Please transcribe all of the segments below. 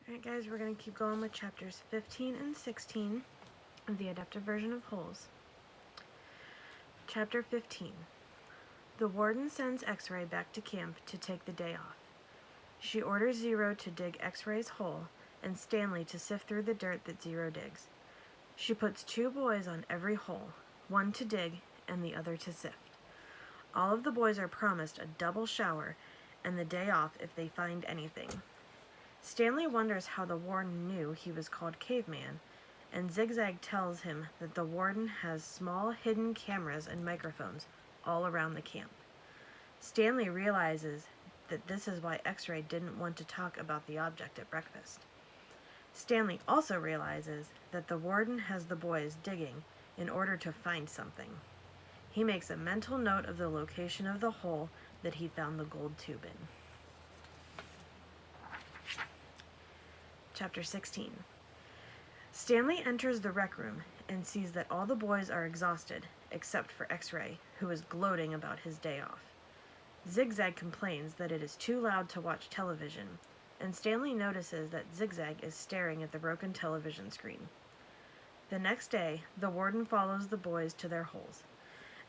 Alright guys, we're going to keep going with chapters 15 and 16 of the adapted version of Holes. Chapter 15. The warden sends X-Ray back to camp to take the day off. She orders Zero to dig X-Ray's hole and Stanley to sift through the dirt that Zero digs. She puts 2 boys on every hole, one to dig and the other to sift. All of the boys are promised a double shower and the day off if they find anything. Stanley wonders how the warden knew he was called Caveman, and Zigzag tells him that the warden has small hidden cameras and microphones all around the camp. Stanley realizes that this is why X-Ray didn't want to talk about the object at breakfast. Stanley also realizes that the warden has the boys digging in order to find something. He makes a mental note of the location of the hole that he found the gold tube in. Chapter 16. Stanley enters the rec room and sees that all the boys are exhausted, except for X-Ray, who is gloating about his day off. Zigzag complains that it is too loud to watch television, and Stanley notices that Zigzag is staring at the broken television screen. The next day, the warden follows the boys to their holes.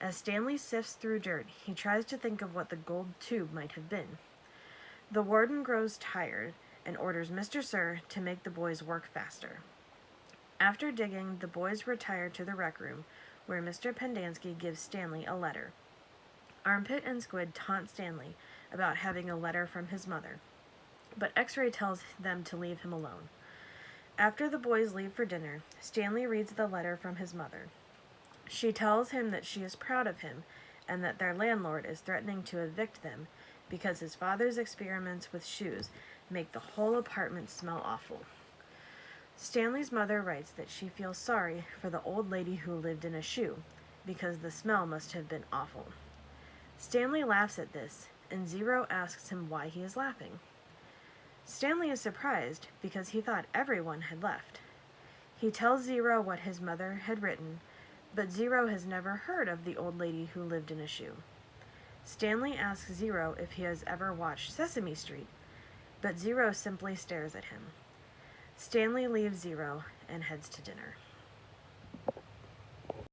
As Stanley sifts through dirt, he tries to think of what the gold tube might have been. The warden grows tired and orders Mr. Sir to make the boys work faster. After digging, the boys retire to the rec room, where Mr. Pendanski gives Stanley a letter. Armpit and Squid taunt Stanley about having a letter from his mother, but X-Ray tells them to leave him alone. After the boys leave for dinner, Stanley reads the letter from his mother. She tells him that she is proud of him and that their landlord is threatening to evict them because his father's experiments with shoes make the whole apartment smell awful. Stanley's mother writes that she feels sorry for the old lady who lived in a shoe, because the smell must have been awful. Stanley laughs at this, and Zero asks him why he is laughing. Stanley is surprised because he thought everyone had left. He tells Zero what his mother had written, but Zero has never heard of the old lady who lived in a shoe. Stanley asks Zero if he has ever watched Sesame Street, but Zero simply stares at him. Stanley leaves Zero and heads to dinner.